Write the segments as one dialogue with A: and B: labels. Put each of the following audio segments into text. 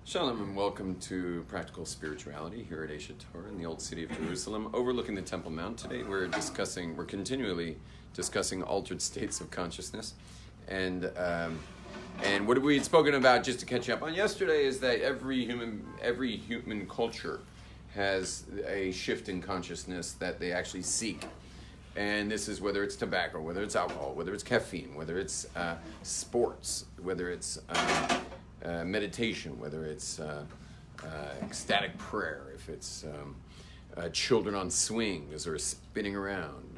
A: Shalom and welcome to Practical Spirituality here at Asia Torah in the Old City of Jerusalem, overlooking the Temple Mount. Today we're continually discussing altered states of consciousness, and what we had spoken about, just to catch up on yesterday, is that every human culture has a shift in consciousness that they actually seek. And this is whether it's tobacco, whether it's alcohol, whether it's caffeine, whether it's sports, whether it's meditation, whether it's ecstatic prayer, if it's children on swings or spinning around,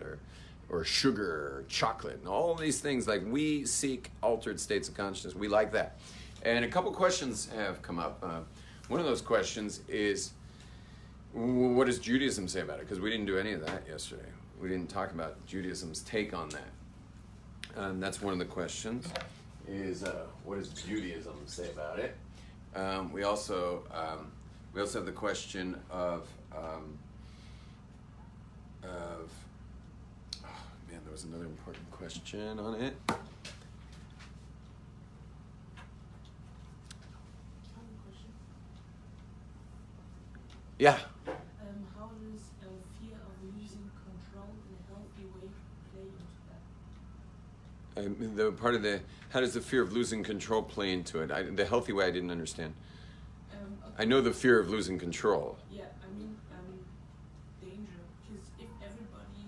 A: or sugar or chocolate, and all these things. Like, we seek altered states of consciousness. We like that. And a couple questions have come up. One of those questions is, what does Judaism say about it? Because we didn't do any of that yesterday. We didn't talk about Judaism's take on that. That's one of the questions. Is what does Judaism say about it? We also have the question of oh man, there was another important question on it. Yeah.
B: How does fear of losing control in a healthy way play into that?
A: The part of how does the fear of losing control play into it? The healthy way, I didn't understand.
B: Okay.
A: I know the fear of losing control.
B: Yeah, I mean, danger, because if everybody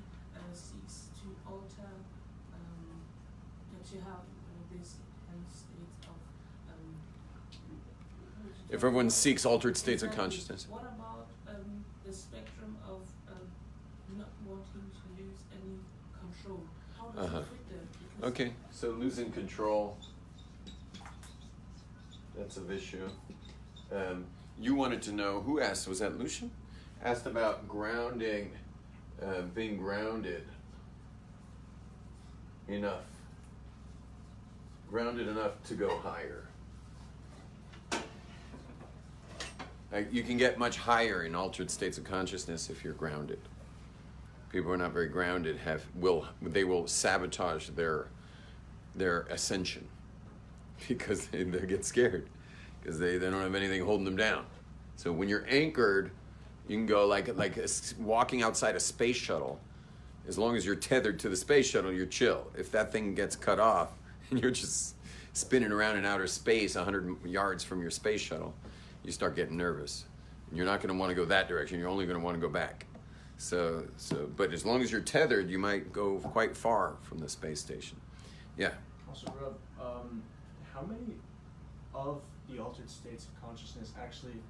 B: seeks to alter, to have this state of...
A: If everyone seeks altered states of consciousness.
B: What about the spectrum of not wanting to lose any control? How does it fit them? Because
A: Okay, so losing control, that's an issue. You wanted to know, who asked, was that Lucian? Asked about grounding, being grounded enough to go higher. You can get much higher in altered states of consciousness if you're grounded. People who are not very grounded they will sabotage their ascension because they get scared because they don't have anything holding them down. So when you're anchored, you can go like walking outside a space shuttle. As long as you're tethered to the space shuttle, you're chill. If that thing gets cut off and you're just spinning around in outer space 100 yards from your space shuttle, you start getting nervous. And you're not going to want to go that direction. You're only going to want to go back. But as long as you're tethered, you might go quite far from the space station. Yeah.
C: Also, Rob, how many of the altered states of consciousness actually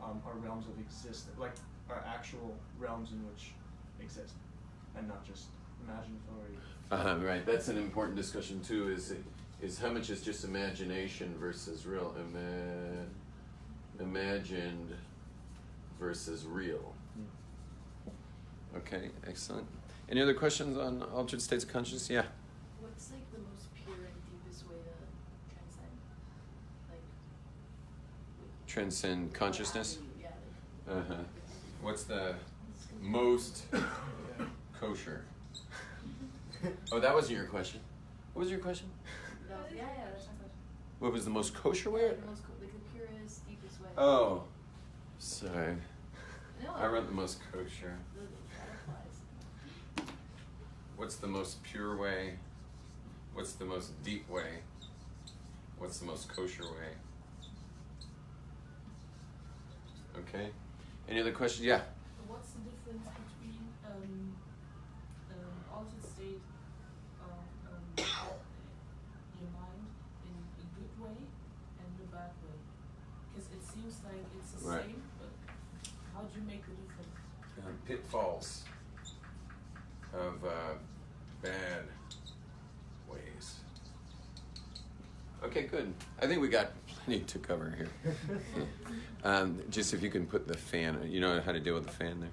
C: are realms of existence, like are actual realms in which exist, and not just imaginatory?
A: Right. That's an important discussion too. Is how much is just imagination versus real? Imagined versus real. Okay, excellent. Any other questions on altered states of consciousness? Yeah.
D: What's like the most pure and deepest way to
A: Transcend consciousness?
D: Yeah.
A: What's the most kosher? Oh, that wasn't your question. What was your question?
D: That's my question.
A: What was the most kosher way?
D: The purest, deepest way.
A: Oh, sorry.
D: No,
A: I wrote the most kosher.
D: That applies.
A: What's the most pure way? What's the most deep way? What's the most kosher way? Okay. Any other questions? Yeah.
B: what's the difference between altered state of your mind in a good way and the bad way? Because it seems like it's the
A: Right.
B: same, but how do you make the difference?
A: Pitfalls of bad ways. Okay, good. I think we got plenty to cover here. Just if you can put the fan, you know how to deal with the fan there?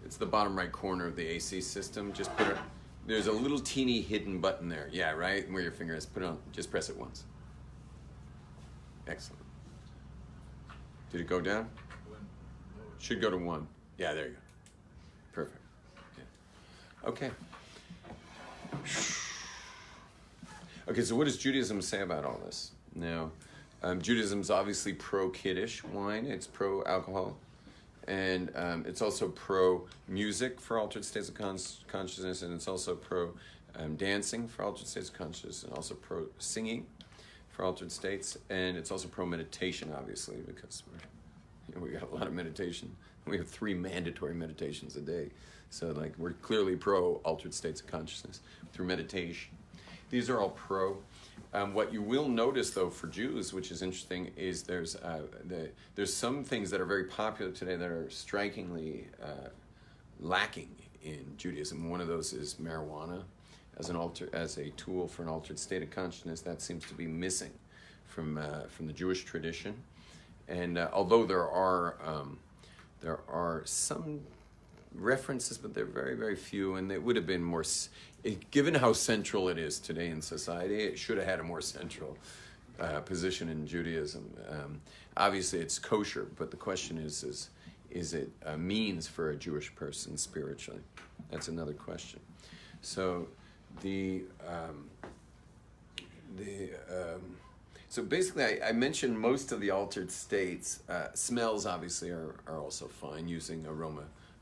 A: It's the bottom right corner of the AC system. Just put it, there's a little teeny hidden button there. Yeah, right? Where your finger is. Put it on, just press it once. Excellent. Did it go down? Should go to 1. Yeah, there you go. Perfect. Yeah. Okay. Okay, so what does Judaism say about all this? Now, Judaism's obviously pro-Kiddush wine. It's pro-alcohol. And it's also pro-music for altered states of consciousness, and it's also pro-dancing for altered states of consciousness, and also pro-singing for altered states, and it's also pro-meditation, obviously, because we got a lot of meditation. We have 3 mandatory meditations a day. So like we're clearly pro-altered states of consciousness through meditation. These are all pro. What you will notice, though, for Jews, which is interesting, is there's some things that are very popular today that are strikingly lacking in Judaism. One of those is marijuana as a tool for an altered state of consciousness. That seems to be missing from the Jewish tradition. And although there are some references, but they're very, very few, and it would have been more, given how central it is today in society, it should have had a more central position in Judaism. Obviously it's kosher, but the question is it a means for a Jewish person spiritually? That's another question. So so basically, I mentioned most of the altered states. Smells obviously are also fine. Using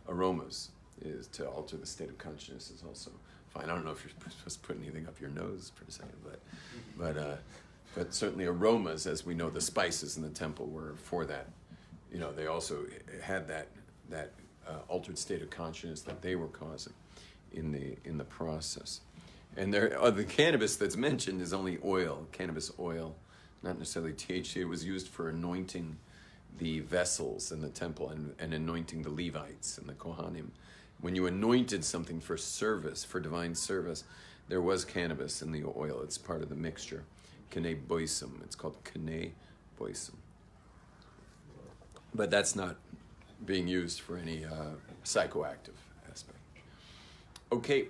A: aromas is to alter the state of consciousness is also fine. I don't know if you're supposed to put anything up your nose per se, but certainly aromas, as we know, the spices in the temple were for that. You know, they also had that altered state of consciousness that they were causing in the process. And the cannabis that's mentioned is only oil, cannabis oil, not necessarily THC. It was used for anointing the vessels in the temple and anointing the Levites and the Kohanim. When you anointed something for service, for divine service, there was cannabis in the oil. It's part of the mixture. K'nei boisim. It's called k'nei boisim. But that's not being used for any psychoactive aspect. Okay.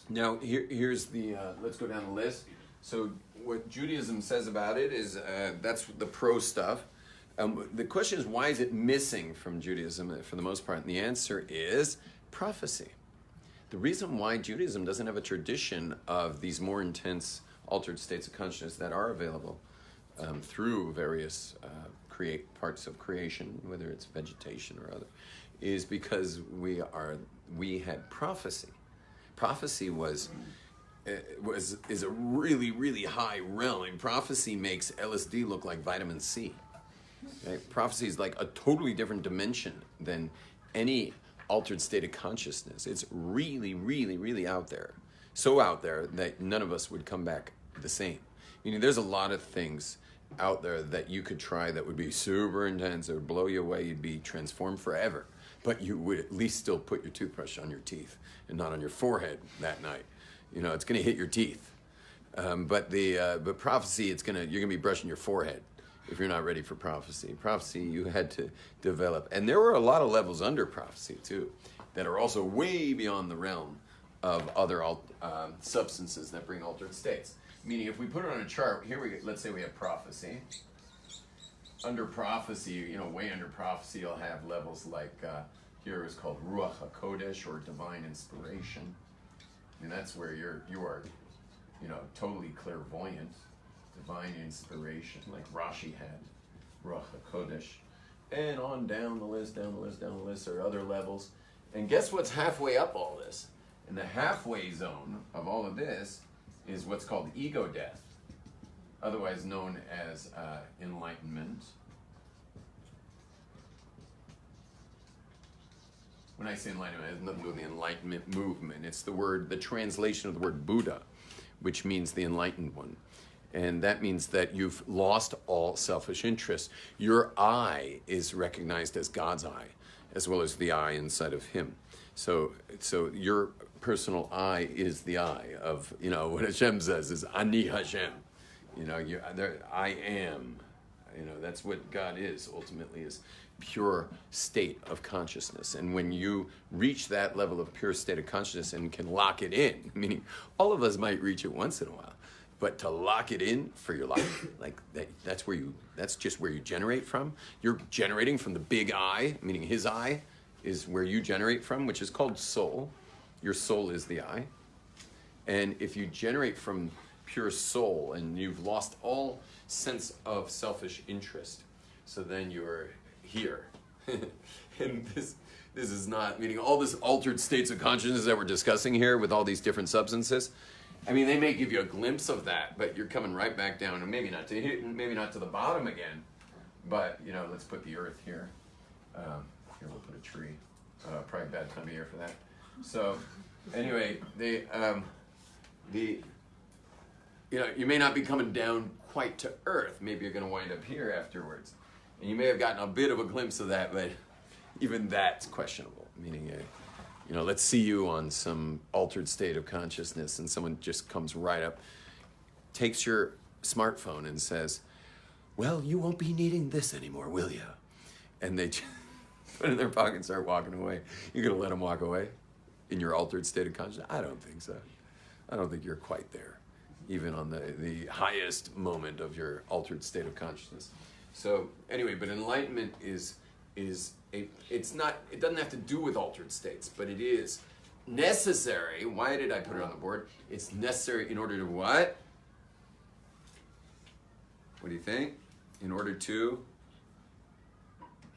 A: Now, here's the, let's go down the list. So what Judaism says about it is, that's the pro stuff. The question is, why is it missing from Judaism for the most part? And the answer is prophecy. The reason why Judaism doesn't have a tradition of these more intense altered states of consciousness that are available through various parts of creation, whether it's vegetation or other, is because we had prophecy. Prophecy is a really, really high realm. And prophecy makes LSD look like vitamin C. Right? Prophecy is like a totally different dimension than any altered state of consciousness. It's really, really, really out there. So out there that none of us would come back the same. Meaning there's a lot of things out there that you could try that would be super intense or blow you away. You'd be transformed forever. But you would at least still put your toothbrush on your teeth and not on your forehead that night. You know, it's going to hit your teeth. But prophecy, you're going to be brushing your forehead if you're not ready for prophecy. Prophecy, you had to develop. And there were a lot of levels under prophecy, too, that are also way beyond the realm of other substances that bring altered states. Meaning, if we put it on a chart, let's say we have prophecy. Under prophecy, way under prophecy, you'll have levels like, here is called Ruach HaKodesh, or divine inspiration. And that's where you are, totally clairvoyant, divine inspiration, like Rashi had, Ruach HaKodesh. And on down the list, there are other levels. And guess what's halfway up all this? And the halfway zone of all of this is what's called ego death, otherwise known as enlightenment. When I say enlightenment, it has nothing to do with the Enlightenment movement. It's the translation of the word Buddha, which means the enlightened one. And that means that you've lost all selfish interest. Your I is recognized as God's I, as well as the I inside of him. So your personal I is the I of, what Hashem says is Ani Hashem. I am. That's what God is, ultimately, is pure state of consciousness. And when you reach that level of pure state of consciousness and can lock it in, meaning all of us might reach it once in a while, but to lock it in for your life, that's just where you generate from. You're generating from the big I, meaning his I is where you generate from, which is called soul. Your soul is the I. And if you generate from pure soul, and you've lost all sense of selfish interest. So then you're here. And this is not, meaning all this altered states of consciousness that we're discussing here with all these different substances. I mean, they may give you a glimpse of that, but you're coming right back down, and maybe not to the bottom again. But let's put the earth here. Here we'll put a tree. Probably a bad time of year for that. So anyway, you may not be coming down quite to earth. Maybe you're going to wind up here afterwards, and you may have gotten a bit of a glimpse of that, but even that's questionable. Meaning, let's see you on some altered state of consciousness, and someone just comes right up, takes your smartphone, and says, "Well, you won't be needing this anymore, will you?" And they just put it in their pocket and start walking away. You're going to let them walk away in your altered state of consciousness? I don't think so. I don't think you're quite there, even on the highest moment of your altered state of consciousness. So anyway, but enlightenment it doesn't have to do with altered states, but it is necessary. Why did I put it on the board? It's necessary in order to what? What do you think? In order to?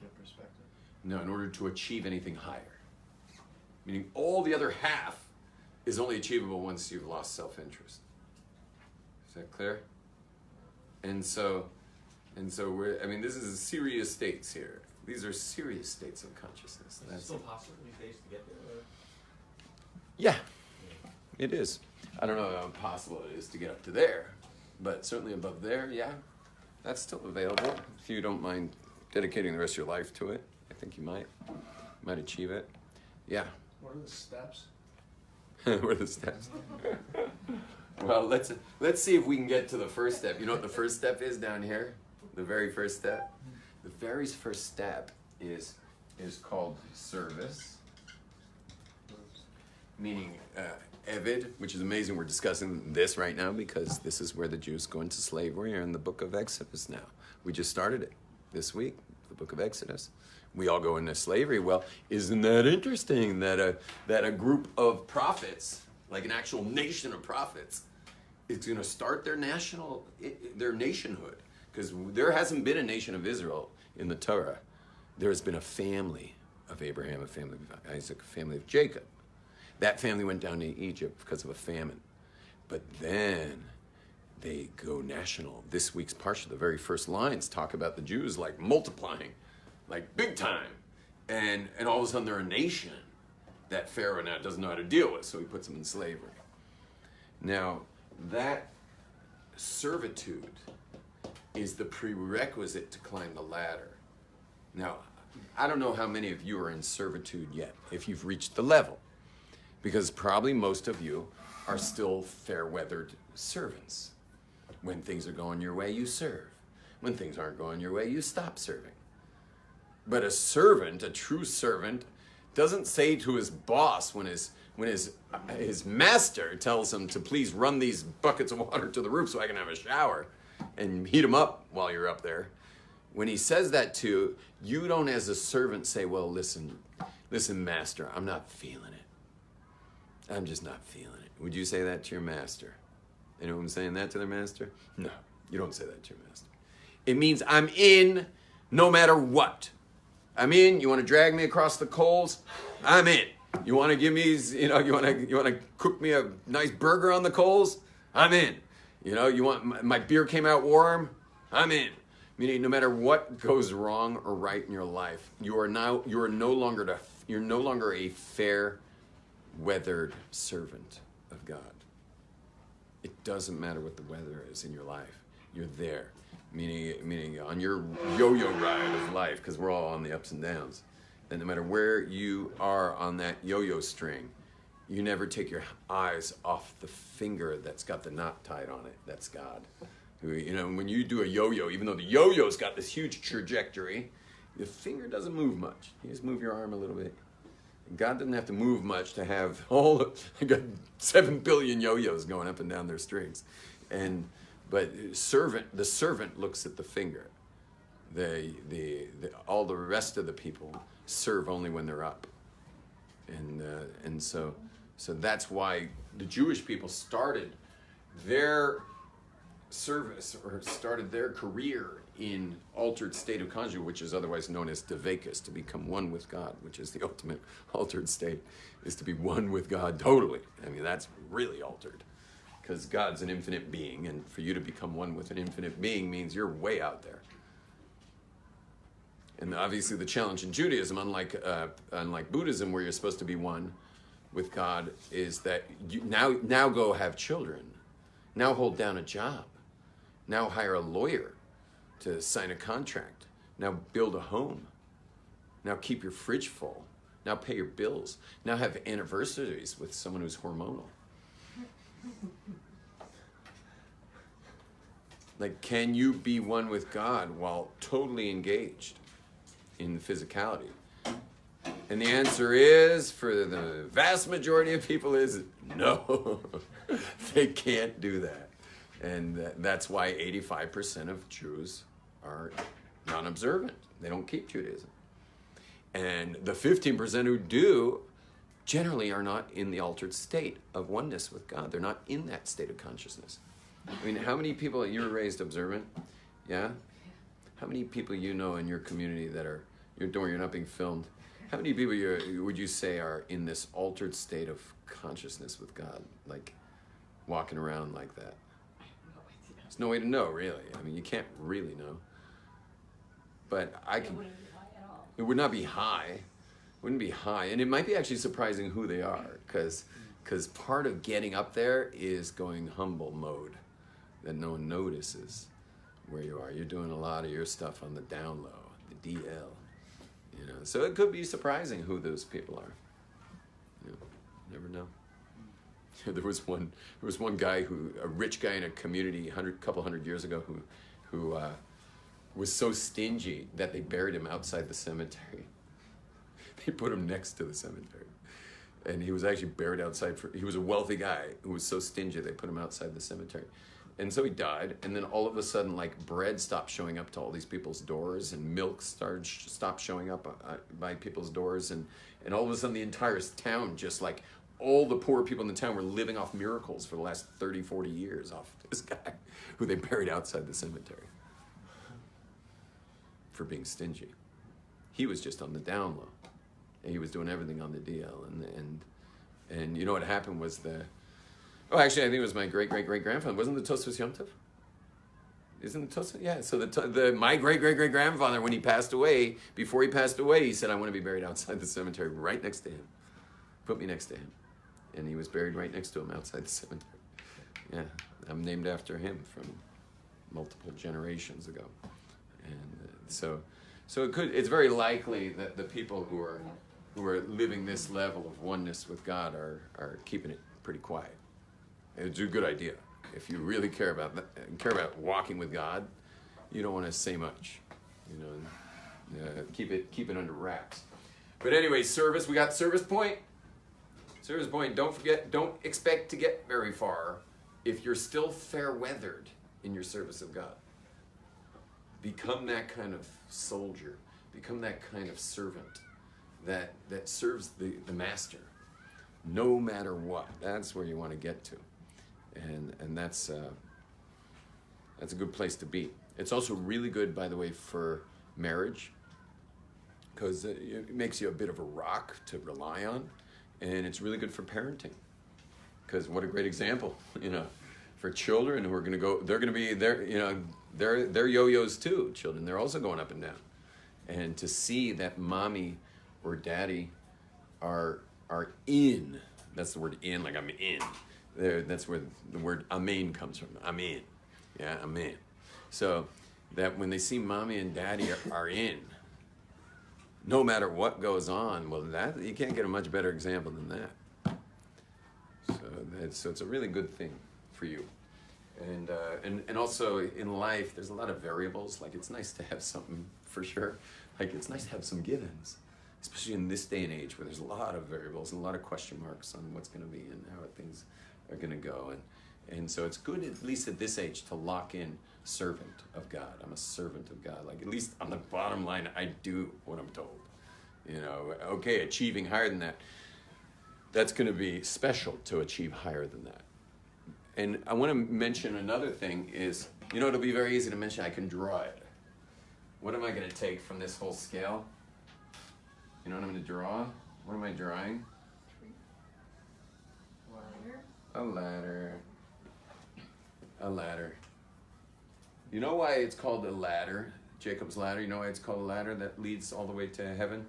C: Get perspective.
A: No, in order to achieve anything higher. Meaning all the other half is only achievable once you've lost self-interest. Is that clear? And so this is serious states here. These are serious states of consciousness.
E: Is it still possible these days to get there?
A: Yeah, it is. I don't know how possible it is to get up to there, but certainly above there, yeah, that's still available. If you don't mind dedicating the rest of your life to it, I think you might achieve it. Yeah.
C: What are the steps?
A: What are the steps? Well, let's see if we can get to the first step. You know what the first step is down here? The very first step? The very first step is called service, meaning Eved, which is amazing. We're discussing this right now because this is where the Jews go into slavery. We're in the book of Exodus now. We just started it this week, the book of Exodus. We all go into slavery. Well, isn't that interesting that a group of prophets, like an actual nation of prophets, is going to start their nationhood? Because there hasn't been a nation of Israel in the Torah. There has been a family of Abraham, a family of Isaac, a family of Jacob. That family went down to Egypt because of a famine. But then they go national. This week's parsha, the very first lines, talk about the Jews like multiplying, like big time. And all of a sudden they're a nation that Pharaoh now doesn't know how to deal with, so he puts them in slavery. Now, that servitude is the prerequisite to climb the ladder. Now, I don't know how many of you are in servitude yet, if you've reached the level, because probably most of you are still fair-weathered servants. When things are going your way, you serve. When things aren't going your way, you stop serving. But a servant, a true servant, doesn't say to his boss when his master tells him to please run these buckets of water to the roof so I can have a shower and heat them up while you're up there. When he says that to you, don't as a servant say, well, listen, master, I'm not feeling it. I'm just not feeling it. Would you say that to your master? Anyone saying that to their master? No, you don't say that to your master. It means I'm in no matter what. I'm in. You want to drag me across the coals? I'm in. You want to give me, you want to cook me a nice burger on the coals? I'm in. You want my beer came out warm? I'm in. Meaning, no matter what goes wrong or right in your life, you're no longer a fair-weathered servant of God. It doesn't matter what the weather is in your life. You're there. Meaning on your yo-yo ride of life, because we're all on the ups and downs. And no matter where you are on that yo-yo string, you never take your eyes off the finger that's got the knot tied on it. That's God. When you do a yo-yo, even though the yo-yo's got this huge trajectory, the finger doesn't move much. You just move your arm a little bit. God doesn't have to move much to have I got 7 billion yo-yos going up and down their strings. But the servant looks at the finger. All the rest of the people serve only when they're up. And so that's why the Jewish people started their service or started their career in altered state of consciousness, which is otherwise known as Dveikus, to become one with God, which is the ultimate altered state, is to be one with God totally. I mean, that's really altered, because God's an infinite being, and for you to become one with an infinite being means you're way out there. And obviously the challenge in Judaism, unlike Buddhism, where you're supposed to be one with God, is that you now go have children, now hold down a job, now hire a lawyer to sign a contract, now build a home, now keep your fridge full, now pay your bills, now have anniversaries with someone who's hormonal. Like, can you be one with God while totally engaged in physicality? And the answer is, for the vast majority of people, is no. They can't do that. And that's why 85% of Jews are non-observant. They don't keep Judaism. And the 15% who do generally are not in the altered state of oneness with God. They're not in that state of consciousness. I mean, how many people, you were raised observant? Yeah? How many people you know in your community that are, you're not being filmed, how many people would you say are in this altered state of consciousness with God? Like, walking around like that? There's no way to know, really. I mean, you can't really know. But I can.
B: It wouldn't be high at all.
A: It would not be high. It wouldn't be high. And it might be actually surprising who they are, because part of getting up there is going humble mode, that no one notices where you are. You're doing a lot of your stuff on the down low, the DL. You know, so it could be surprising who those people are. You know, never know. There was one guy a rich guy in a community couple hundred years ago who was so stingy that they buried him outside the cemetery. They put him next to the cemetery. And he was actually buried outside he was a wealthy guy who was so stingy they put him outside the cemetery. And so he died, and then all of a sudden, like, bread stopped showing up to all these people's doors, and milk stopped showing up by people's doors, and all of a sudden the entire town, just like all the poor people in the town, were living off miracles for the last 30, 40 years off this guy who they buried outside the cemetery for being stingy. He was just on the down low, and he was doing everything on the DL, and you know what happened was oh, actually, I think it was my great-great-great-grandfather. Wasn't the Tosfos Yom Tov? Isn't the Tosfos? Yeah, so my great-great-great-grandfather, when he passed away, before he passed away, he said, I want to be buried outside the cemetery right next to him. Put me next to him. And he was buried right next to him outside the cemetery. Yeah, I'm named after him from multiple generations ago. And so it's very likely that the people who are living this level of oneness with God are keeping it pretty quiet. It's a good idea. If you really care about walking with God, you don't want to say much. You know, keep it under wraps. But anyway, service. We got service point. Service point. Don't forget. Don't expect to get very far if you're still fair weathered in your service of God. Become that kind of soldier. Become that kind of servant that serves the master, no matter what. That's where you want to get to. And that's a good place to be. It's also really good, by the way, for marriage, because it makes you a bit of a rock to rely on, and it's really good for parenting, because what a great example, you know, for children who are going to go. They're going to be there, you know, they're yo-yos too. Children, they're also going up and down, and to see that mommy or daddy are in. That's the word in, like I'm in. That's where the word amen comes from. Amen. Yeah, amen. So that when they see mommy and daddy are in, no matter what goes on, well, that you can't get a much better example than that. So it's a really good thing for you. And also in life, there's a lot of variables. Like, it's nice to have something, for sure. Like, it's nice to have some givens, especially in this day and age where there's a lot of variables and a lot of question marks on what's going to be and how things are going to go. And so it's good, at least at this age, to lock in servant of God. I'm a servant of God. Like, at least on the bottom line, I do what I'm told. You know, okay, achieving higher than that, that's going to be special to achieve higher than that. And I want to mention another thing is, it'll be very easy to mention I can draw it. What am I going to take from this whole scale? You know what I'm going to draw? What am I drawing? A ladder. A ladder. You know why it's called a ladder? Jacob's ladder. You know why it's called a ladder that leads all the way to heaven?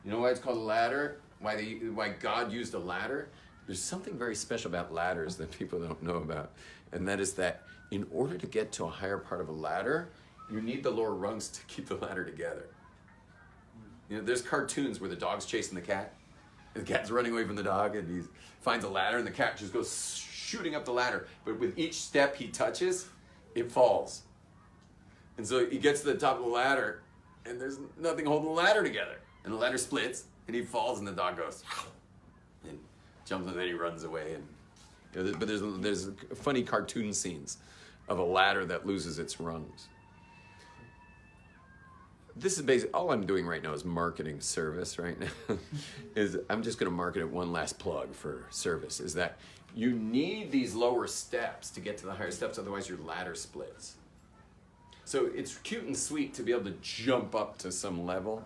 A: You know why it's called a ladder? Why God used a ladder? There's something very special about ladders that people don't know about. And that is that in order to get to a higher part of a ladder, you need the lower rungs to keep the ladder together. There's cartoons where the dog's chasing the cat. And the cat's running away from the dog, and he finds a ladder, and the cat just goes shooting up the ladder. But with each step he touches, it falls. And so he gets to the top of the ladder, and there's nothing holding the ladder together. And the ladder splits, and he falls, and the dog goes, and jumps, and then he runs away. And but there's funny cartoon scenes of a ladder that loses its rungs. This is basically, all I'm doing right now is marketing service right now. I'm just going to market it one last plug for service, is that you need these lower steps to get to the higher steps, otherwise your ladder splits. So it's cute and sweet to be able to jump up to some level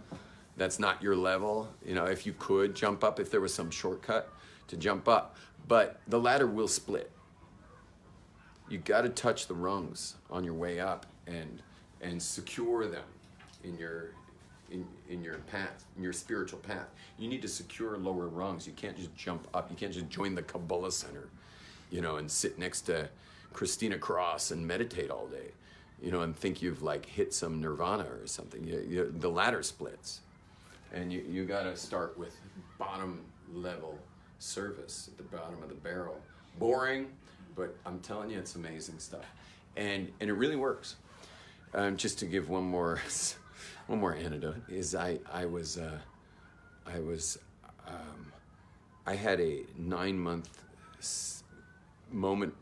A: that's not your level. If you could jump up, if there was some shortcut to jump up, but the ladder will split. You got to touch the rungs on your way up and secure them in your path, in your spiritual path. You need to secure lower rungs. You can't just jump up. You can't just join the Kabbalah Center, and sit next to Christina Cross and meditate all day, and think you've hit some nirvana or something. The ladder splits, and you got to start with bottom level service at the bottom of the barrel. Boring, but I'm telling you, it's amazing stuff, and it really works. Just to give one more anecdote is I had a 9-month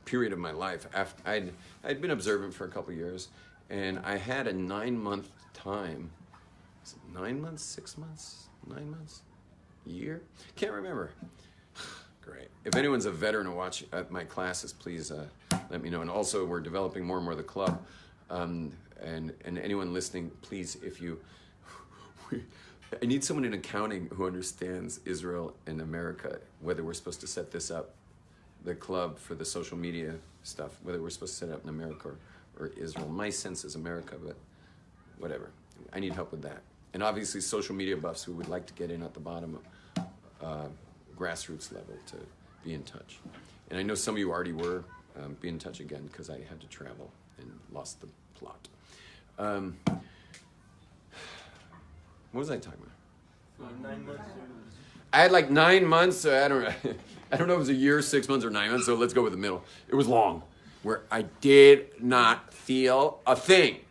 A: period of my life after I'd been observant for a couple of years, and I had a 9-month time. Is it 9 months, 6 months, 9 months, year? Can't remember. Great. If anyone's a veteran and watch my classes, please let me know. And also, we're developing more and more of the club. And anyone listening, please, I need someone in accounting who understands Israel and America, whether we're supposed to set this up, the club for the social media stuff, whether we're supposed to set it up in America or Israel. My sense is America, but whatever. I need help with that. And obviously social media buffs who would like to get in at the bottom, grassroots level, to be in touch. And I know some of you already were. Be in touch again, because I had to travel and lost the plot. What was I talking about?
C: 9 months.
A: I had 9 months, so I don't know if it was a year, 6 months, or 9 months, so let's go with the middle. It was long, where I did not feel a thing.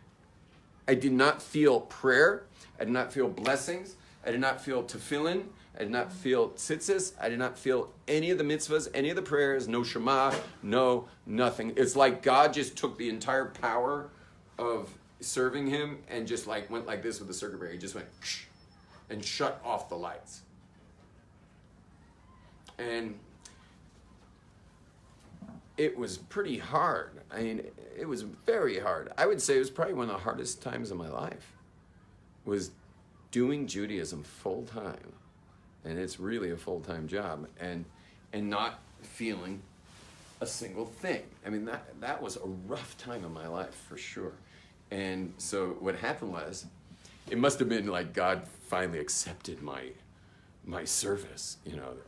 A: I did not feel prayer. I did not feel blessings. I did not feel tefillin. I did not feel tzitzis. I did not feel any of the mitzvahs, any of the prayers, no Shema, no nothing. It's like God just took the entire power of serving him and just went like this with the circuit breaker. He just went and shut off the lights. And it was pretty hard. I mean, it was very hard. I would say it was probably one of the hardest times of my life, was doing Judaism full time. And it's really a full-time job, and not feeling a single thing. I mean, that was a rough time in my life, for sure. And so what happened was, it must have been God finally accepted my service,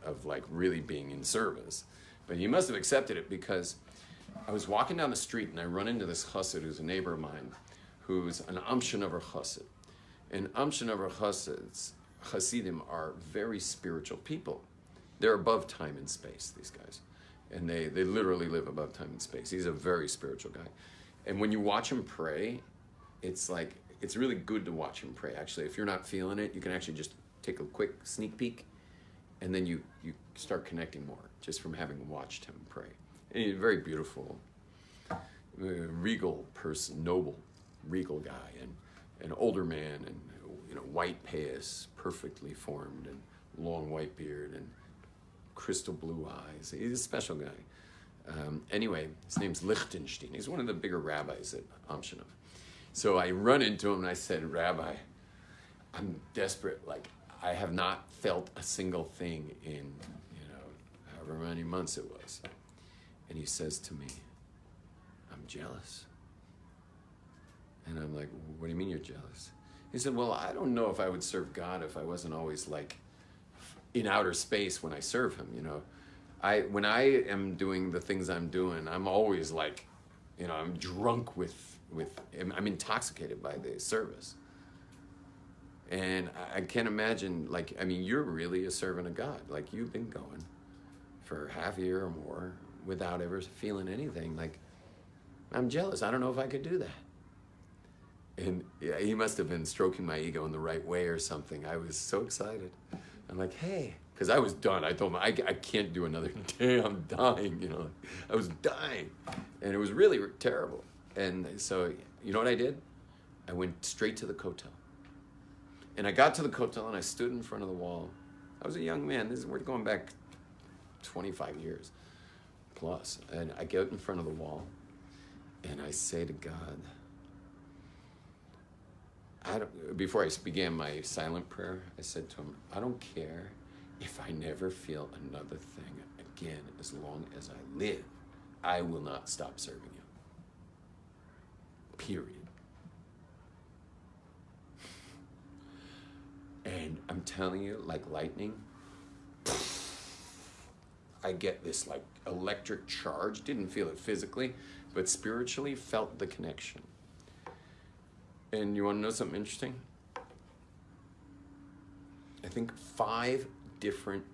A: of really being in service. But he must have accepted it, because I was walking down the street and I run into this chassid who's a neighbor of mine, who's an Amshinover chassid. And Amshinover Hasidim are very spiritual people. They're above time and space, these guys. And they literally live above time and space. He's a very spiritual guy. And when you watch him pray, it's really good to watch him pray. Actually, if you're not feeling it, you can actually just take a quick sneak peek, and then you start connecting more just from having watched him pray. And he's a very beautiful, regal person, noble, regal guy, and an older man, and white payas, perfectly formed, and long white beard, and crystal blue eyes. He's a special guy. Anyway, his name's Lichtenstein. He's one of the bigger rabbis at Amshinov. So I run into him and I said, Rabbi, I'm desperate. Like, I have not felt a single thing in, however many months it was. And he says to me, I'm jealous. And I'm like, what do you mean you're jealous? He said, well, I don't know if I would serve God if I wasn't always like in outer space when I serve him, When I am doing the things I'm doing, I'm always like, I'm drunk I'm intoxicated by the service. And I can't imagine, you're really a servant of God. Like, you've been going for half a year or more without ever feeling anything. Like, I'm jealous. I don't know if I could do that. And yeah, he must have been stroking my ego in the right way or something. I was so excited. I'm like, hey, because I was done. I told him, I can't do another day. I'm dying, I was dying. And it was really terrible. And so, you know what I did? I went straight to the kotel. And I got to the kotel and I stood in front of the wall. I was a young man. We're going back 25 years plus. And I get in front of the wall and I say to God, before I began my silent prayer, I said to him, I don't care if I never feel another thing again. As long as I live, I will not stop serving you. Period. And I'm telling you, like lightning, I get this like electric charge. Didn't feel it physically, but spiritually felt the connection. And you want to know something interesting? I think 5 different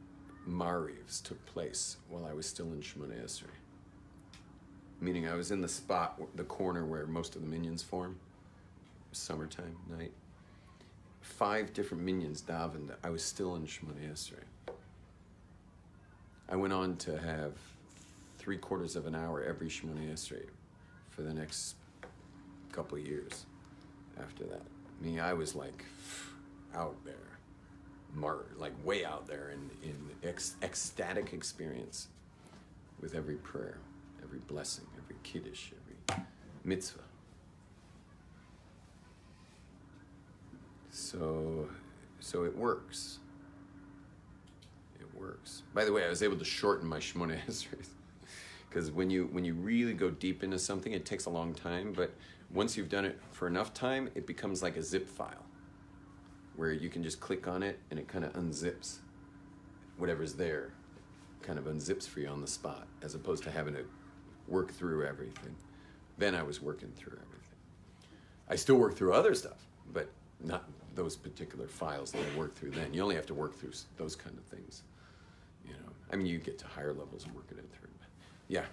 A: Marivs took place while I was still in Shemoneh Esrei. Meaning I was in the spot, the corner where most of the minions form. Summertime night. 5 different minions davened. I was still in Shemoneh Esrei. I went on to have 3/4 of an hour every Shemoneh Esrei for the next couple of years. After that, I was like out there, like way out there in ecstatic experience with every prayer, every blessing, every kiddush, every mitzvah. So it works. It works. By the way, I was able to shorten my Shemoneh Esreis because when you really go deep into something, it takes a long time, but once you've done it for enough time, it becomes like a zip file where you can just click on it and it kind of unzips whatever's there, kind of unzips for you on the spot, as opposed to having to work through everything. Then I was working through everything. I still work through other stuff, but not those particular files that I worked through then. You only have to work through those kind of things. You get to higher levels and working it through. But yeah.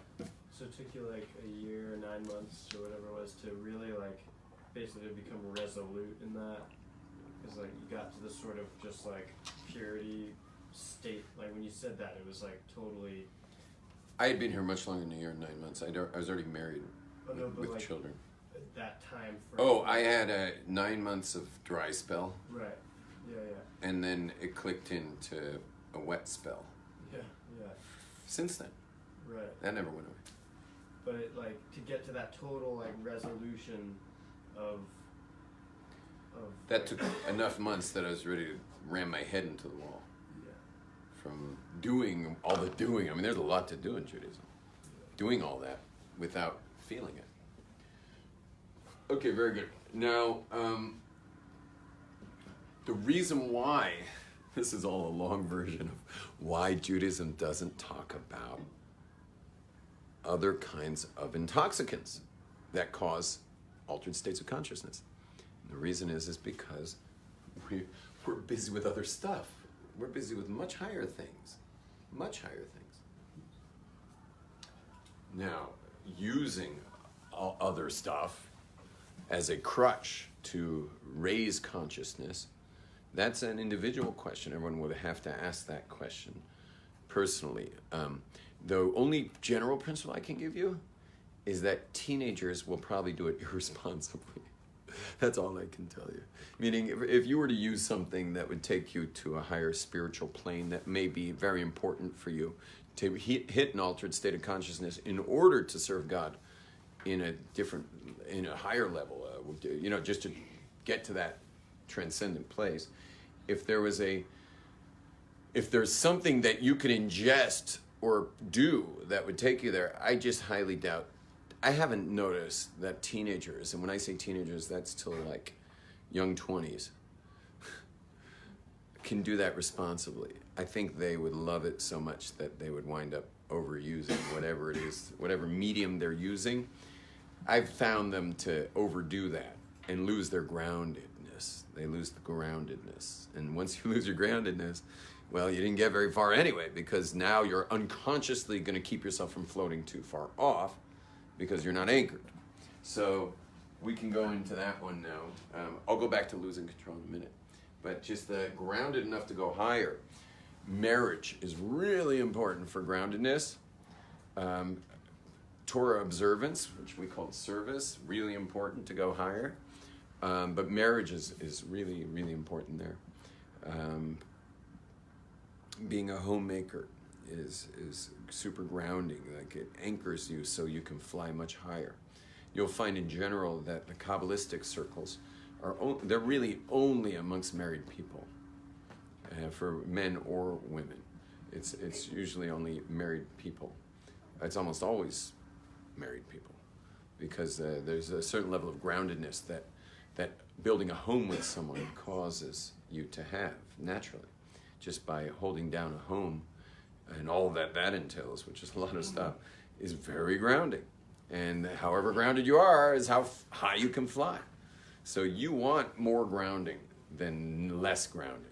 F: So it took you like a year, 9 months, or whatever it was, to really like basically become resolute in that? Because like you got to this sort of just like purity state. Like when you said that, it was like totally.
A: I had been here much longer than a year and 9 months. I was already married with
F: like,
A: children.
F: At that time frame.
A: Oh, I had 9 months of dry spell.
F: Right. Yeah.
A: And then it clicked into a wet spell.
F: Yeah.
A: Since then.
F: Right.
A: That never went away.
F: But it like to get to that total like resolution of
A: that took enough months that I was ready to ram my head into the wall.
F: Yeah.
A: From doing all the doing. There's a lot to do in Judaism. Doing all that without feeling it. Okay, very good. Now, the reason why, this is all a long version of why Judaism doesn't talk about other kinds of intoxicants that cause altered states of consciousness. And the reason is because we're busy with other stuff. We're busy with much higher things. Much higher things. Now, using other stuff as a crutch to raise consciousness, that's an individual question. Everyone would have to ask that question personally. The only general principle I can give you is that teenagers will probably do it irresponsibly. That's all I can tell you. Meaning, if you were to use something that would take you to a higher spiritual plane that may be very important for you to hit an altered state of consciousness in order to serve God in a higher level, just to get to that transcendent place. If there's something that you could ingest or do that would take you there, I just highly doubt. I haven't noticed that teenagers, and when I say teenagers, that's till like young 20s, can do that responsibly. I think they would love it so much that they would wind up overusing whatever it is, whatever medium they're using. I've found them to overdo that and lose their groundedness. They lose the groundedness. And once you lose your groundedness, well, you didn't get very far anyway, because now you're unconsciously going to keep yourself from floating too far off because you're not anchored. So we can go into that one now. I'll go back to losing control in a minute. But just the grounded enough to go higher. Marriage is really important for groundedness. Torah observance, which we call service, really important to go higher. But marriage is really, really important there. Being a homemaker is super grounding. Like, it anchors you so you can fly much higher. You'll find in general that the Kabbalistic circles they're really only amongst married people, for men or women. It's usually only married people. It's almost always married people, because there's a certain level of groundedness that building a home with someone causes you to have naturally, just by holding down a home and all that entails, which is a lot of stuff, is very grounding. And however grounded you are is how high you can fly. So you want more grounding than less grounding.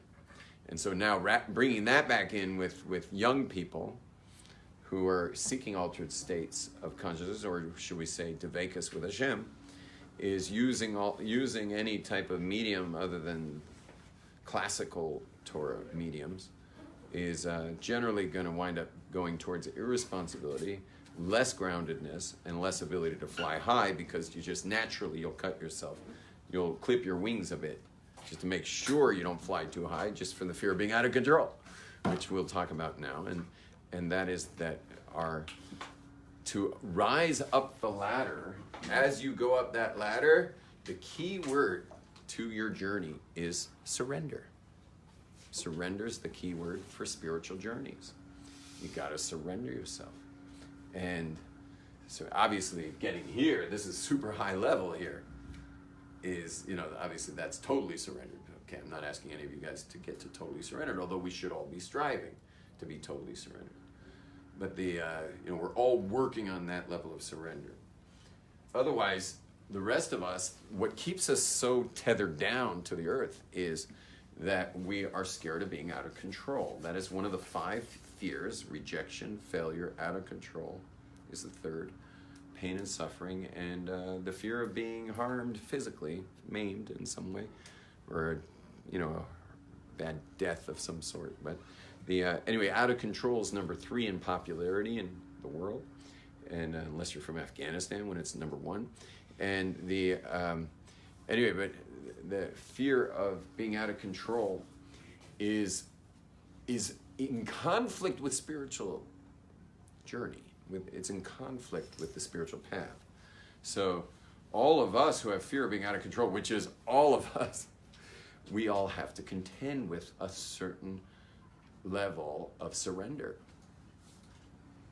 A: And so now bringing that back in with young people who are seeking altered states of consciousness, or should we say Dveikus with Hashem, is using any type of medium other than classical Torah mediums, is generally going to wind up going towards irresponsibility, less groundedness, and less ability to fly high, because you just naturally, you'll cut yourself. You'll clip your wings a bit just to make sure you don't fly too high, just for the fear of being out of control, which we'll talk about now. And that is that to rise up the ladder. As you go up that ladder, the key word to your journey is surrender. Surrender is the key word for spiritual journeys. You got to surrender yourself. And so obviously getting here, this is super high level here, is, obviously that's totally surrendered. Okay, I'm not asking any of you guys to get to totally surrendered, although we should all be striving to be totally surrendered. But we're all working on that level of surrender. Otherwise, the rest of us, what keeps us so tethered down to the earth is that we are scared of being out of control. That is one of the 5 fears: rejection, failure, out of control is the third. Pain and suffering, and the fear of being harmed physically, maimed in some way, or a bad death of some sort. But anyway, out of control is number 3 in popularity in the world, and unless you're from Afghanistan, when it's number 1. And but the fear of being out of control is in conflict with spiritual journey. It's in conflict with the spiritual path. So all of us who have fear of being out of control, which is all of us, we all have to contend with a certain level of surrender.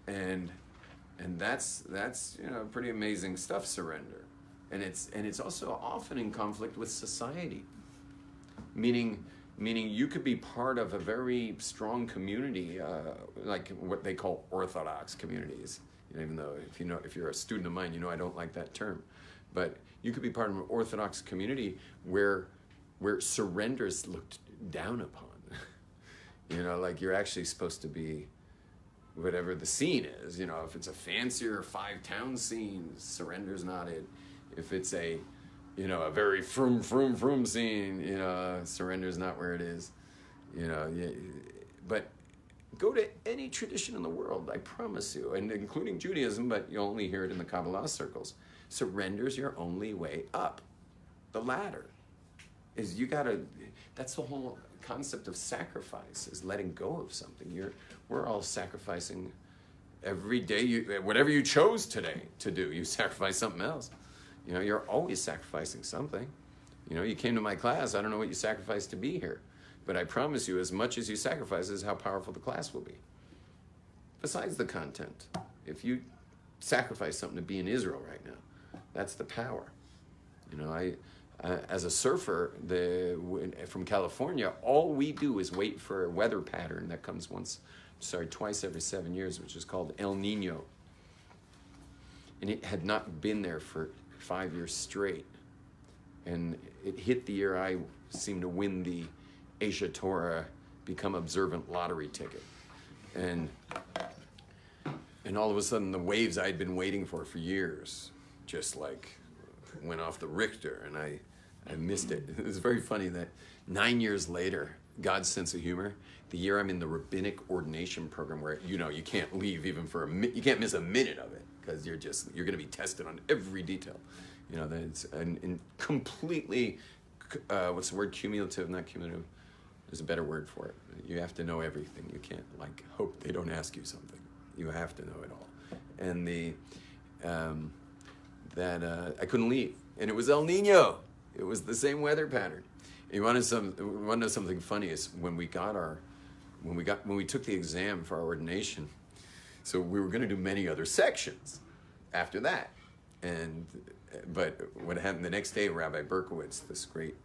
A: And that's pretty amazing stuff, surrender. And it's also often in conflict with society. Meaning you could be part of a very strong community, like what they call Orthodox communities. Even though if you're a student of mine, I don't like that term. But you could be part of an Orthodox community where surrender is looked down upon. Like you're actually supposed to be whatever the scene is. If it's a fancier 5-town scene, surrender's not it. If it's a very froom scene, surrender's not where it is, but go to any tradition in the world, I promise you, and including Judaism, but you only hear it in the Kabbalah circles. Surrender's your only way up the ladder. That's the whole concept of sacrifice, is letting go of something. We're all sacrificing every day, whatever you chose today to do, you sacrifice something else. You know, you're always sacrificing something. You know, you came to my class, I don't know what you sacrificed to be here. But I promise you, as much as you sacrifice is how powerful the class will be. Besides the content, if you sacrifice something to be in Israel right now, that's the power. You know, I as a surfer from California, all we do is wait for a weather pattern that comes twice every 7 years, which is called El Nino. And it had not been there for 5 years straight. And it hit the year I seemed to win the Asia Torah Become Observant lottery ticket. And all of a sudden the waves I had been waiting for years just like went off the Richter, and I missed it. It was very funny that 9 years later, God's sense of humor, the year I'm in the rabbinic ordination program where, you know, you can't leave even for you can't miss a minute of it because you're going to be tested on every detail. You know, that it's completely, what's the word, cumulative, not cumulative. There's a better word for it. You have to know everything. You can't, like, hope they don't ask you something. You have to know it all. And I couldn't leave. And it was El Nino. It was the same weather pattern. You want to know something funny is when we took the exam for our ordination, so we were going to do many other sections after that. But what happened the next day, Rabbi Berkowitz, this great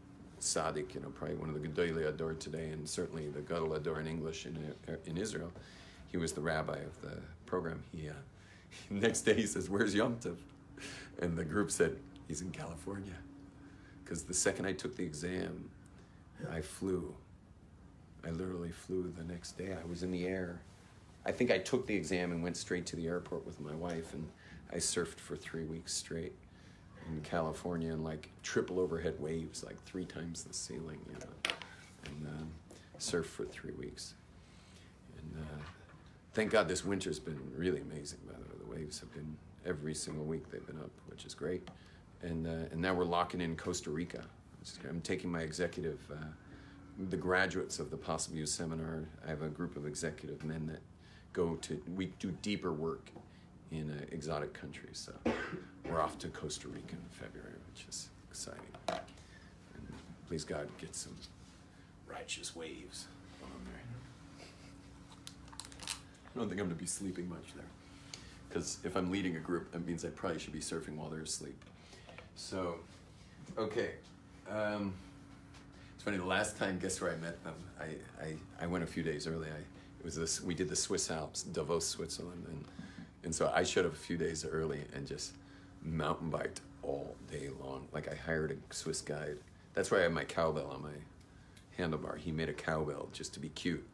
A: tzaddik, you know, probably one of the Gedolei Ador today, and certainly the Gadol Ador in English in Israel, he was the rabbi of the program. Next day he says, "Where's Yom Tov?" And the group said, "He's in California." Because the second I took the exam, I flew. I literally flew the next day. I was in the air. I think I took the exam and went straight to the airport with my wife, and I surfed for 3 weeks straight in California in like triple overhead waves, like 3 times the ceiling, you know, and surfed for 3 weeks. And thank God this winter's been really amazing, by the way. The waves have been, every single week they've been up, which is great. And now we're locking in Costa Rica. I'm taking my executive, the graduates of the Possible Use Seminar. I have a group of executive men that we do deeper work in exotic countries. So we're off to Costa Rica in February, which is exciting. And please God, get some righteous waves on there. I don't think I'm going to be sleeping much there. Because if I'm leading a group, that means I probably should be surfing while they're asleep. So, okay. It's funny, the last time, guess where I met them? I went a few days early. We did the Swiss Alps, Davos, Switzerland, and so I showed up a few days early and just mountain biked all day long. Like I hired a Swiss guide. That's why I have my cowbell on my handlebar. He made a cowbell just to be cute,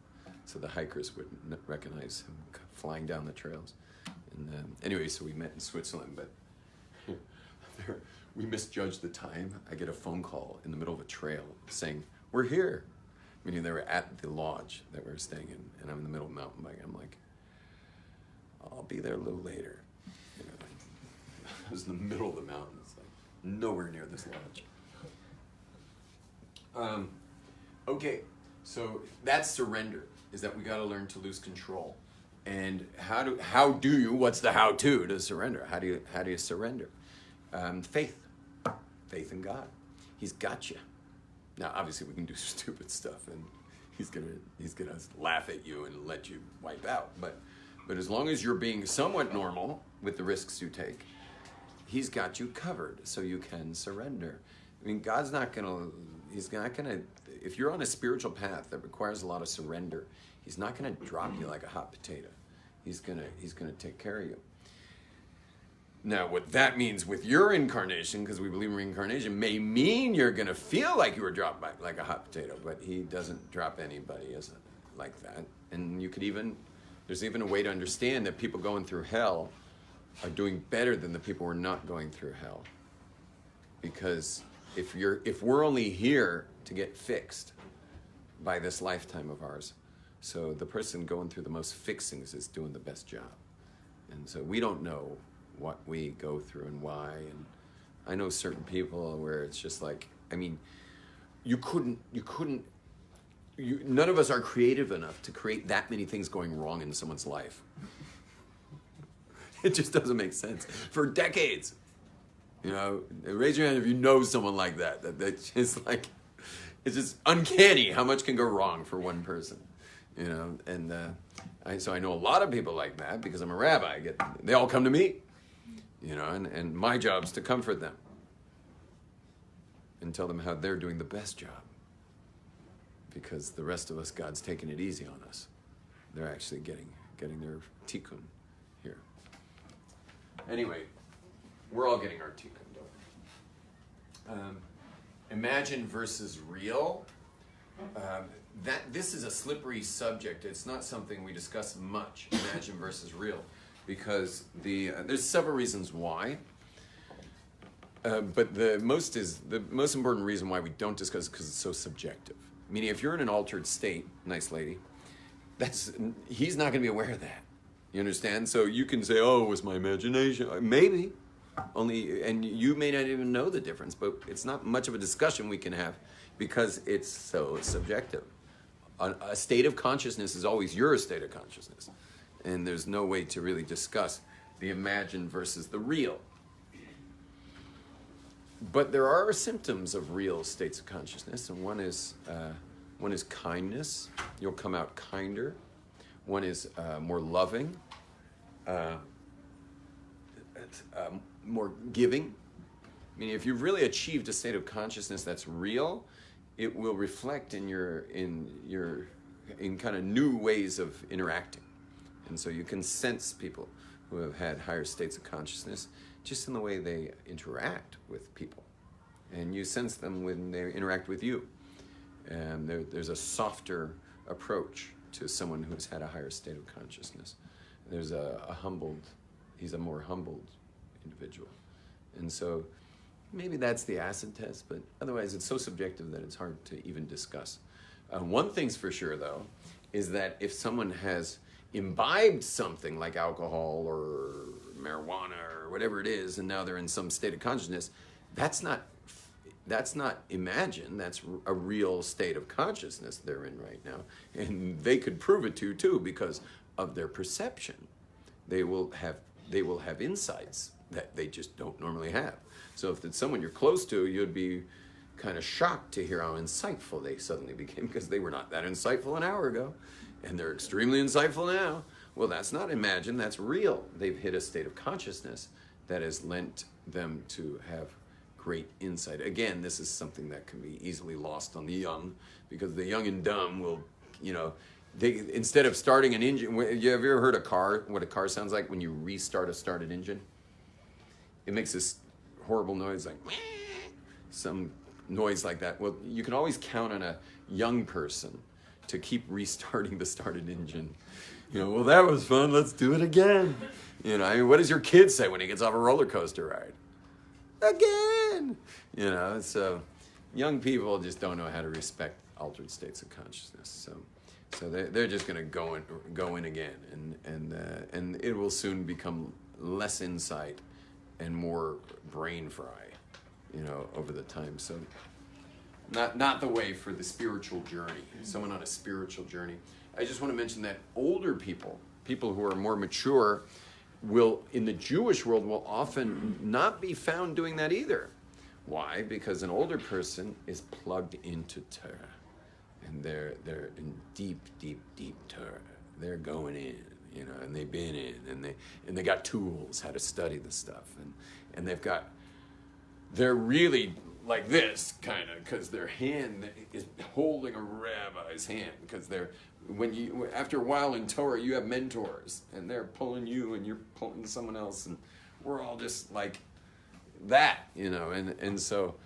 A: so the hikers would recognize him flying down the trails. And anyway, so we met in Switzerland, but we misjudged the time. I get a phone call in the middle of a trail saying, "We're here," meaning they were at the lodge that we were staying in, and I'm in the middle of mountain biking. I'm like, "I'll be there a little later." You know, I was in the middle of the mountains, like nowhere near this lodge. Okay, so that's surrender. Is that we got to learn to lose control. And what's the how-to to surrender? How do you surrender? Faith in God. He's got you. Now, obviously, we can do stupid stuff, and he's gonna laugh at you and let you wipe out. But as long as you're being somewhat normal with the risks you take, he's got you covered, so you can surrender. I mean, God's not gonna. He's not gonna. If you're on a spiritual path that requires a lot of surrender, he's not gonna drop you like a hot potato. He's gonna take care of you. Now, what that means with your incarnation, because we believe in reincarnation, may mean you're going to feel like you were dropped by, like a hot potato, but he doesn't drop anybody like that. And there's even a way to understand that people going through hell are doing better than the people who are not going through hell. Because if we're only here to get fixed by this lifetime of ours, so the person going through the most fixings is doing the best job. And so we don't know what we go through and why. And I know certain people where it's just like, I mean, none of us are creative enough to create that many things going wrong in someone's life. It just doesn't make sense. For decades. You know, raise your hand if you know someone like that. That's just like, it's just uncanny how much can go wrong for one person. You know, and so I know a lot of people like that because I'm a rabbi. They all come to me. You know, and my job is to comfort them and tell them how they're doing the best job. Because the rest of us, God's taking it easy on us. They're actually getting their tikkun here. Anyway, we're all getting our tikkun, don't we? Imagine versus real. This is a slippery subject. It's not something we discuss much. Imagine versus real, because there's several reasons why. But the most important reason why we don't discuss it because it's so subjective. Meaning, if you're in an altered state, nice lady, he's not going to be aware of that. You understand? So you can say, "Oh, it was my imagination." Maybe, and you may not even know the difference. But it's not much of a discussion we can have because it's so subjective. A state of consciousness is always your state of consciousness, and there's no way to really discuss the imagined versus the real. But there are symptoms of real states of consciousness, and one is kindness. You'll come out kinder. One is more loving, more giving. I mean, if you've really achieved a state of consciousness that's real, it will reflect in kind of new ways of interacting, and so you can sense people who have had higher states of consciousness just in the way they interact with people. And you sense them when they interact with you. And there's a softer approach to someone who's had a higher state of consciousness. There's he's a more humbled individual. And so maybe that's the acid test, but otherwise it's so subjective that it's hard to even discuss. One thing's for sure, though, is that if someone has imbibed something like alcohol or marijuana or whatever it is, and now they're in some state of consciousness, that's not imagined. That's a real state of consciousness they're in right now, and they could prove it to you too because of their perception. They will have insights that they just don't normally have. So if it's someone you're close to, you'd be kind of shocked to hear how insightful they suddenly became because they were not that insightful an hour ago, and they're extremely insightful now. Well, that's not imagined, that's real. They've hit a state of consciousness that has lent them to have great insight. Again, this is something that can be easily lost on the young, because the young and dumb will, instead of starting an engine, have you ever heard what a car sounds like when you restart a started engine? It makes this horrible noise, like some noise like that. Well, you can always count on a young person to keep restarting the started engine. Well, that was fun, let's do it again. What does your kid say when he gets off a roller coaster ride? Again! So young people just don't know how to respect altered states of consciousness. So they're just going to go in again, and it will soon become less insight and more brain fry, over the time. So not the way for the spiritual journey. Someone on a spiritual journey. I just want to mention that older people who are more mature, will, in the Jewish world, will often not be found doing that either. Why? Because an older person is plugged into Torah, and they're in deep, deep, deep Torah. They're going in, and they've been in, and they got tools how to study the stuff, and they're really like this kind of, because their hand is holding a rabbi's hand, because after a while in Torah, you have mentors, and they're pulling you, and you're pulling someone else, and we're all just like that, and so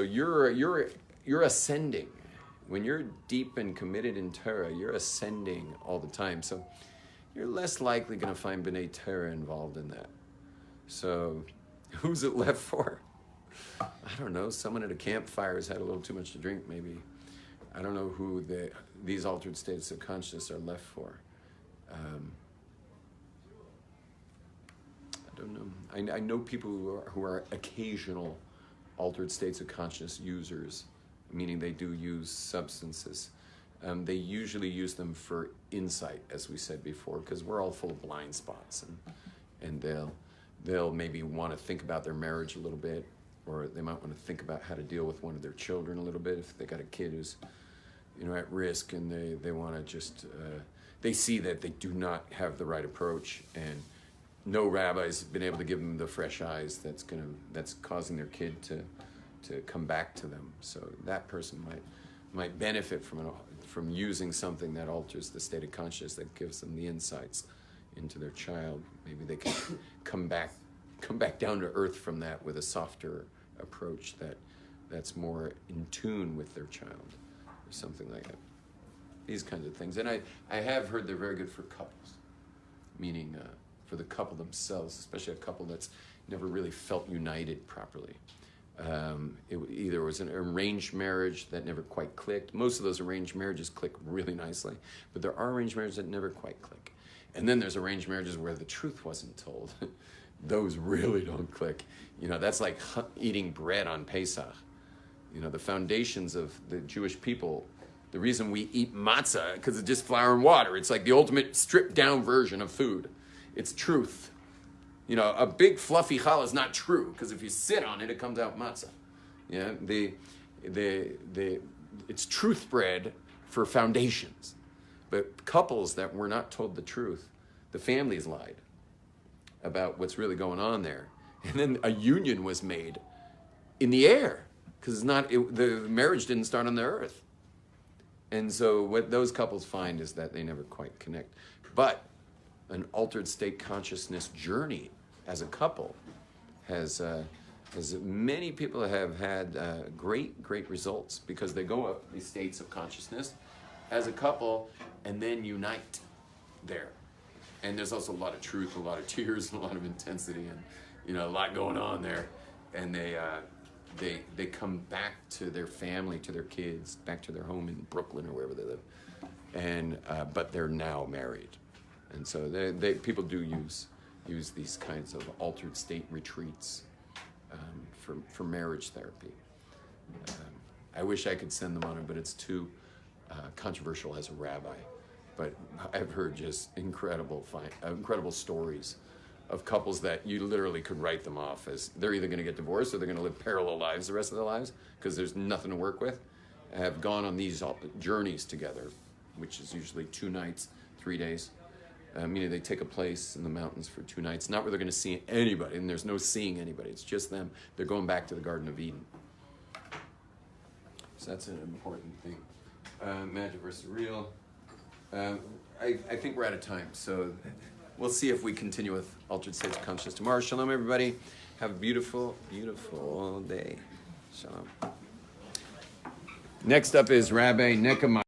A: you're ascending. When you're deep and committed in Torah, you're ascending all the time. So you're less likely going to find B'nai Torah involved in that. So who's it left for? I don't know. Someone at a campfire has had a little too much to drink, maybe. I don't know who these altered states of consciousness are left for. I don't know. I know people who are occasional altered states of consciousness users, meaning they do use substances. They usually use them for insight, as we said before, because we're all full of blind spots, and they'll maybe want to think about their marriage a little bit, or they might want to think about how to deal with one of their children a little bit if they got a kid who's, at risk, and they want to just they see that they do not have the right approach, and no rabbi's been able to give them the fresh eyes that's causing their kid to come back to them. So that person might benefit from using something that alters the state of consciousness, that gives them the insights into their child. Maybe they can come back down to earth from that with a softer approach that's more in tune with their child, or something like that. These kinds of things. And I have heard they're very good for couples, meaning for the couple themselves, especially a couple that's never really felt united properly. It either was an arranged marriage that never quite clicked. Most of those arranged marriages click really nicely, but there are arranged marriages that never quite click. And then there's arranged marriages where the truth wasn't told. Those really don't click. That's like eating bread on Pesach. The foundations of the Jewish people, the reason we eat matzah, because it's just flour and water. It's like the ultimate stripped down version of food. It's truth. A big fluffy challah is not true, because if you sit on it, it comes out matzah. It's truth bread for foundations. But couples that were not told the truth, the families lied about what's really going on there. And then a union was made in the air, because the marriage didn't start on the earth. And so what those couples find is that they never quite connect. But an altered state consciousness journey as a couple has many people have had great results, because they go up these states of consciousness as a couple and then unite there. And there's also a lot of truth, a lot of tears, a lot of intensity, and a lot going on there. And they come back to their family, to their kids, back to their home in Brooklyn or wherever they live, and but they're now married. And so people do use these kinds of altered state retreats for marriage therapy. I wish I could send them on it, but it's too controversial as a rabbi. But I've heard just incredible stories of couples that you literally could write them off as they're either going to get divorced or they're going to live parallel lives the rest of their lives because there's nothing to work with. Have gone on these journeys together, which is usually 2 nights, 3 days. Meaning they take a place in the mountains for 2 nights, not where they're going to see anybody, and there's no seeing anybody. It's just them. They're going back to the Garden of Eden. So that's an important thing. Magic versus real. I think we're out of time, so we'll see if we continue with Altered States of Consciousness tomorrow. Shalom, everybody. Have a beautiful, beautiful day. Shalom. Next up is Rabbi Nechemiah.